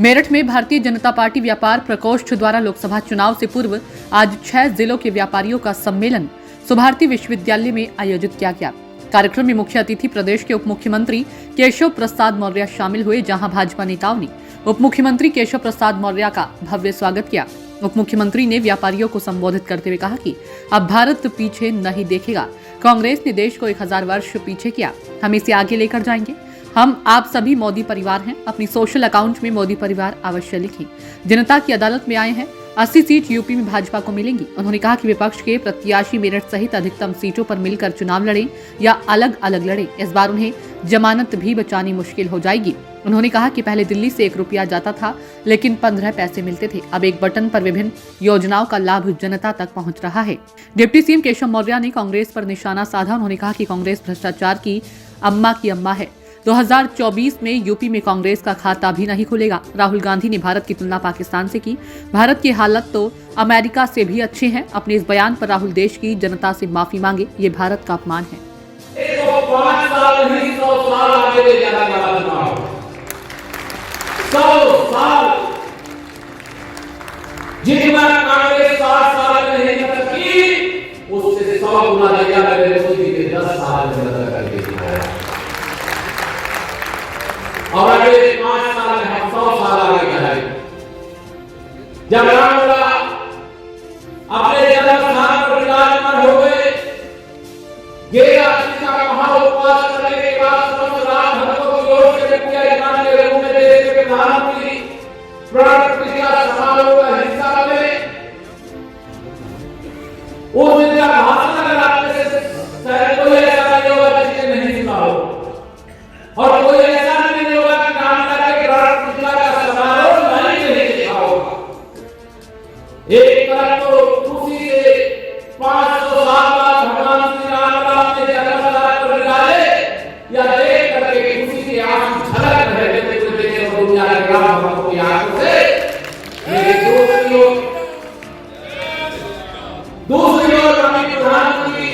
मेरठ में भारतीय जनता पार्टी व्यापार प्रकोष्ठ द्वारा लोकसभा चुनाव से पूर्व आज 6 जिलों के व्यापारियों का सम्मेलन सुभारती विश्वविद्यालय में आयोजित किया गया। कार्यक्रम में मुख्य अतिथि प्रदेश के उप मुख्यमंत्री केशव प्रसाद मौर्य शामिल हुए, जहां भाजपा नेताओं ने उप मुख्यमंत्री केशव प्रसाद मौर्य का भव्य स्वागत किया। उप मुख्यमंत्री ने व्यापारियों को संबोधित करते हुए कहा कि अब भारत पीछे नहीं देखेगा। कांग्रेस ने देश को 1000 वर्ष पीछे किया, हम इसे आगे लेकर जाएंगे। हम आप सभी मोदी परिवार हैं। अपनी सोशल अकाउंट में मोदी परिवार अवश्य लिखें। जनता की अदालत में आए हैं। 80 सीट यूपी में भाजपा को मिलेंगी। उन्होंने कहा कि विपक्ष के प्रत्याशी मेरठ सहित अधिकतम सीटों पर मिलकर चुनाव लड़ें या अलग अलग लड़ें, इस बार उन्हें जमानत भी बचानी मुश्किल हो जाएगी। उन्होंने कहा कि पहले दिल्ली से 1 रुपया जाता था, लेकिन 15 पैसे मिलते थे। अब एक बटन पर विभिन्न योजनाओं का लाभ जनता तक पहुंच रहा है। डिप्टी सीएम केशव मौर्य ने कांग्रेस पर निशाना साधा। उन्होंने कहा कि कांग्रेस भ्रष्टाचार की अम्मा है। 2024 में यूपी में कांग्रेस का खाता भी नहीं खुलेगा। राहुल गांधी ने भारत की तुलना पाकिस्तान से की। भारत की हालत तो अमेरिका से भी अच्छे हैं। अपने इस बयान पर राहुल देश की जनता से माफी मांगे, ये भारत का अपमान है। 105 साल नहीं 100 साल आगे ले जाना चाहता हूं। 100 साल जितना कांग्रेस 60 साल में नहीं कर सकी, उससे 100 गुना ज्यादा मेरे मोदी के 10 साल में मदद करके दिखाया। और अगले 5 साल में हम 100 साल आगे बढ़ेंगे। जब रामलला अपने जन्मस्थान पर विराजमान हो गए, 11 दिन का महाउपवास करने के बाद समस्त राम भक्तों की ओर से मुखिया इमाम के रूप में देश के प्रधानमंत्री प्राण प्रतिष्ठा समारोह का हिस्सा बने। उस दिन का भाषण अगर आपने से शायद कोई ऐसा नहीं होगा जिसने नहीं सुना हो, और कोई ऐसा नहीं होगा कि रामलला के प्राण प्रतिष्ठा का समारोह नहीं देखा होगा। एक तरफ तो खुशी से 500 साल बाद भगवान श्री राम अपने जन्मस्थान पर निकाले, या देख करके खुशी की आंसू झलक रहे थे दुनिया के राम भक्तों की आंखों से। दूसरी ओर हमें प्रधानमंत्री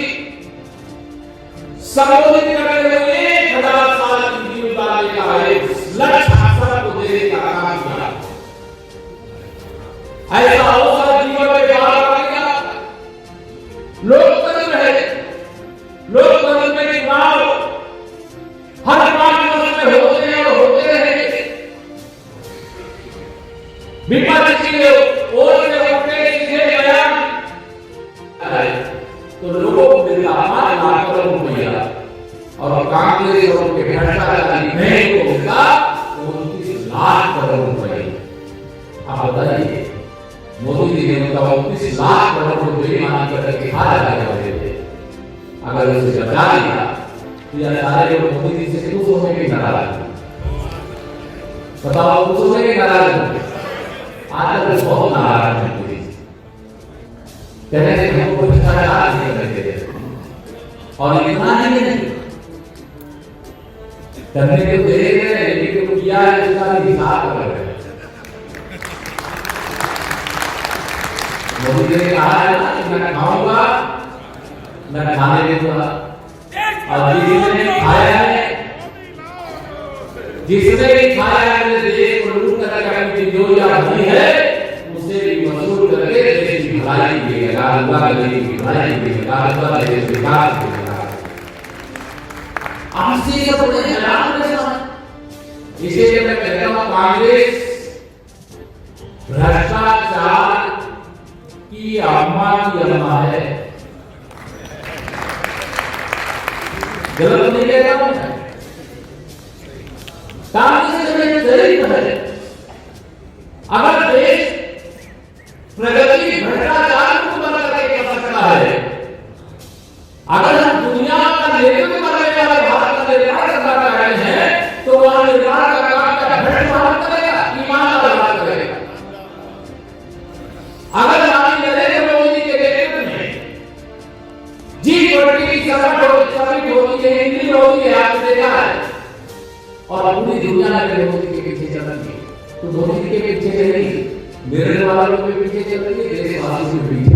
संबोधित करते हुए 1000 साल की जीवनकाल का लक्ष्य हासिल को देने का काम किया। ऐसा अवसर जीवन में बार आएगा। लोकतंत्र है, लोकतंत्र में चुनाव हर 5 वर्ष में होते हैं और होते रहेंगे। विपक्ष की ओर से उठे सीधे बयान तो लोगों को मिलता 5 लाख करोड़ रुपया, और कांग्रेस और उनके भ्रष्टाचार नहीं को मिला 29 लाख करोड़ रुपए। आप बताइए, मोदी जी ने 29 लाख करोड़ रुपए मान करके खा जाते थे। अगर उसे बचा लिया तो यह सारे लोग मोदी जी से खुश होने के नाराज। बताओ, खुश होने के नाराज होंगे। आज तक बहुत नाराज है मोदी जी, कहने से हमको भ्रष्टाचार नहीं करते थे। और इतना ही नहीं करने के दे रहे, लेकिन किया है इसका हिसाब कर रहे हैं। मोदी जी ने कहा है ना कि मैं खाऊंगा, मैं खाने दूंगा, और जिसने खाया है, जिसने भी खाया है देश को लूट करके जो या भली है, उसे भी वसूल करके देश की भलाई देगा, अल्लाह देश की भलाई देगा, अल्लाह देश के विकास देगा। आपसे ये बड़े हैरान है साहब। इसीलिए मैं कहता हूं, कांग्रेस भ्रष्टाचार की अम्मा है। गलत नहीं कह रहा हूं। कांग्रेस में जरूर है। अगर देश प्रगति भ्रष्टाचार को बंद करके कर सकता है, अगर हम दुनिया का नेतृत्व करने वाले भारत का निर्माण करना चाह रहे हैं, तो वहां निर्माण का काम का भ्रष्ट भारत करेगा, ईमान का भारत करेगा। अगर माननीय नरेंद्र मोदी के नेतृत्व में G20 की समिट होती है, इंग्लिश होती है, आपने देखा है, और पूरी दुनिया के मोदी के पीछे चल रही है, तो मोदी के पीछे चल रही है, मेरे वालों के पीछे चल रही है, देशवासियों के पीछे।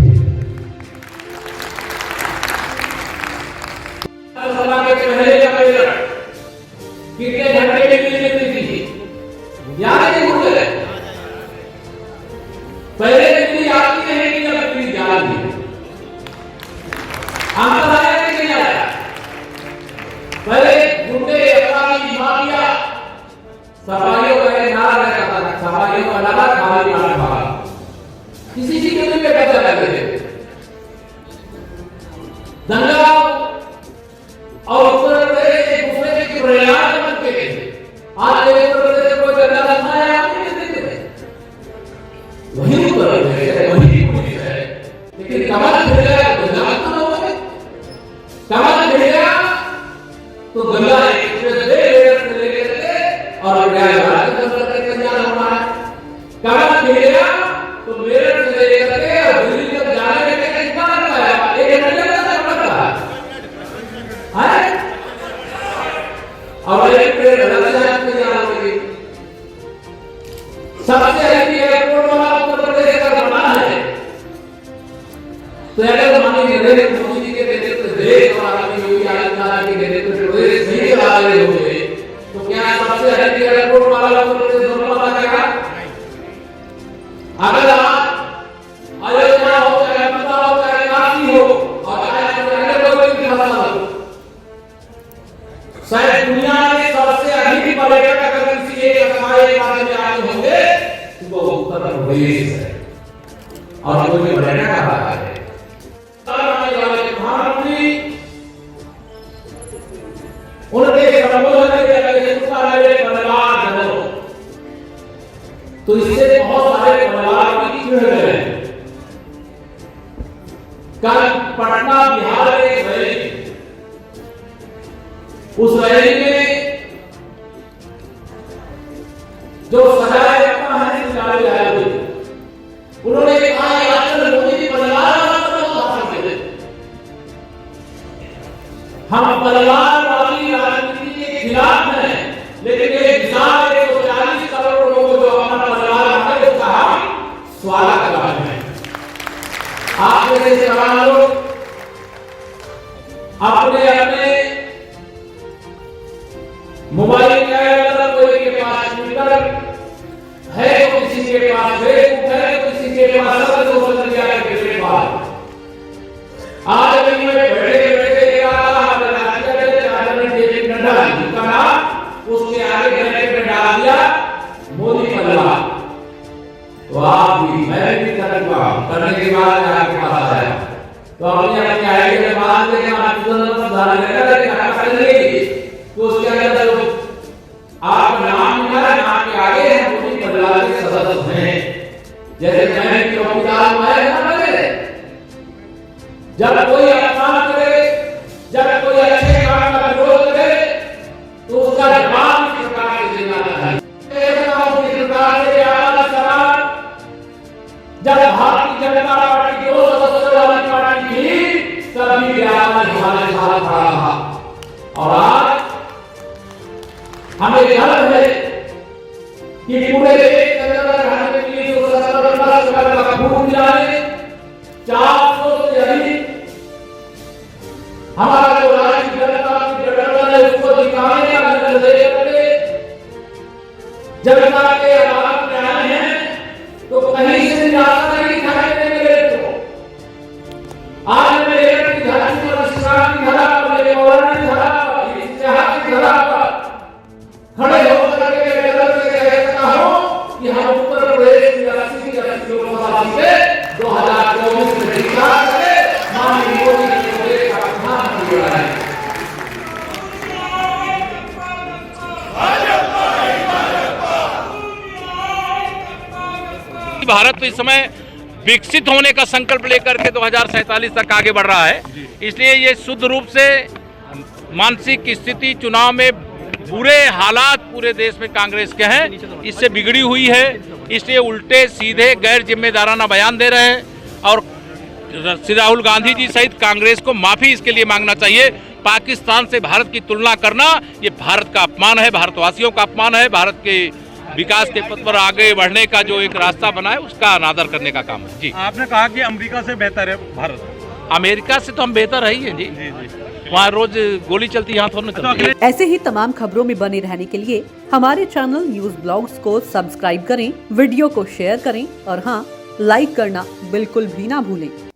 सभा के पहले या पहले कितने घंटे के लिए मिलती थी, याद है? पहले बिजली आती है कि जब बिजली जाती है, अंतर आया कि नहीं आया? पहले गुंडे अपराधी माफिया सफाइयों का एक नारा रहता था, सफाइयों का नारा खाली पानी भागा, किसी चीज के लिए पैसा लगे थे, दंगा और उत्तर प्रदेश एक दूसरे के प्रयास बनते थे। आज उत्तर प्रदेश को दंगा लगना है, आप नहीं देते, वही उत्तर प्रदेश है, वही पुलिस है, लेकिन कमल गिर गया तो दंगा खत्म हो गया, कमल गिर गया तो दंगा एक दूसरे से लेकर और प्रयागराज करके जाना हुआ है, कमल गिर गया तो मेरठ से लेकर के और दिल्ली तक जाने में कितना लगता है? 1 घंटे तक लगता है, और एक ट्रेन राजस्थान में जा रही है। सबसे हेवी एयरपोर्ट वाला उत्तर प्रदेश का बना है। तो अगर माननीय नरेंद्र मोदी जी के नेतृत्व से देश और आदरणीय योगी आदित्यनाथ के नेतृत्व से प्रदेश नहीं चला रहे होंगे तो क्या सबसे हेवी एयरपोर्ट वाला उत्तर प्रदेश बन पाएगा? अगर आप अयोध्या हो चाहे मथुरा हो चाहे काशी हो और चाहे कोई भी फसल हो, शायद दुनिया में सबसे अधिक पर्यटक अगर किसी एक स्थायी राज्य में आए होंगे तो वो उत्तर प्रदेश है, और कोई पर्यटक आ रहा है। प्रधानमंत्री उनके संबोधन के अगले परिवार, तो इससे बहुत सारे परिवार की चिढ़ गए। कल पटना बिहार में रैली, उस रैली में जो सजाए रखा है उन्होंने कहा अटल मोदी जी परिवार हम परिवारवादी राजनीति के खिलाफ हैं, लेकिन ये विशाल 140 करोड़ लोगों जो अपना परिवार है उसका हम स्वागत कर रहे हैं। आप में से तमाम लोग अपने अपने मोबाइल के अंदर कोई के पास ट्विटर है, तो किसी के पास फेसबुक है, तो किसी के पास सोशल मीडिया के प्लेटफॉर्म। आज अभी मैं बैठे उसके आगे ब्रैकेट में डाल दिया मोदी परिवार, तो आप भी मैं भी करने के बाद आपके पास आया तो अपने अपने आईडी में बात देंगे, आप सुधार करेंगे तो उसके अंदर आप नाम निकाला, नाम के आगे है मोदी परिवार के सदस्य हैं। जैसे मैं चौकीदार है, जब कोई अपमान करे, जब कोई अच्छे काम का विरोध करे तो उसका जवाब सरकार को देना है। सरकार से आला सवाल जब भारतीय जनता पार्टी की 2 सदस्यों वाली पार्टी थी तभी बिहार हमारे साथ खड़ा रहा, और आज हमें गर्व है कि पूरे देश के अंदर हमें 370 करोड़ का खून मिलाने 400 से अधिक हमारा जो राष्ट्रीय जनता की गठबंधन है उसको दिखाने का निर्देश करके जनता के आवाज में आए हैं तो कहीं से रास्ता नहीं दिखाई देंगे। आज मेरे की धरती पर इस्लाम की धरा पर, पौराणिक की धरा पर, इतिहास की धरा पर खड़े होकर के मैं से कहता हूं कि हम उत्तर प्रदेश की 80 लोकसभा सीटें 2024 में जीता करें। माननीय मोदी जी प्रदेश का प्रधानमंत्री बनाए। भारत इस समय विकसित होने का संकल्प लेकर के 2047 तक आगे बढ़ रहा है, इसलिए ये शुद्ध रूप से मानसिक स्थिति चुनाव में बुरे हालात पूरे देश में कांग्रेस के हैं, इससे बिगड़ी हुई है। इसलिए उल्टे सीधे गैर जिम्मेदाराना बयान दे रहे हैं और राहुल गांधी जी सहित कांग्रेस को माफी इसके लिए मांगना चाहिए। पाकिस्तान से भारत की तुलना करना ये भारत का अपमान है, भारतवासियों का अपमान है। भारत के विकास के पथ पर आगे बढ़ने का जो एक रास्ता बना है उसका अनादर करने का काम है। जी, आपने कहा कि अमेरिका से बेहतर है भारत। अमेरिका से तो हम बेहतर है ही हैं जी, वहाँ रोज गोली चलती है, यहाँ थोड़ी चलती है। ऐसे ही तमाम खबरों में बने रहने के लिए हमारे चैनल न्यूज ब्लॉग्स को सब्सक्राइब करें, वीडियो को शेयर करें और हाँ, लाइक करना बिल्कुल भी ना भूलें।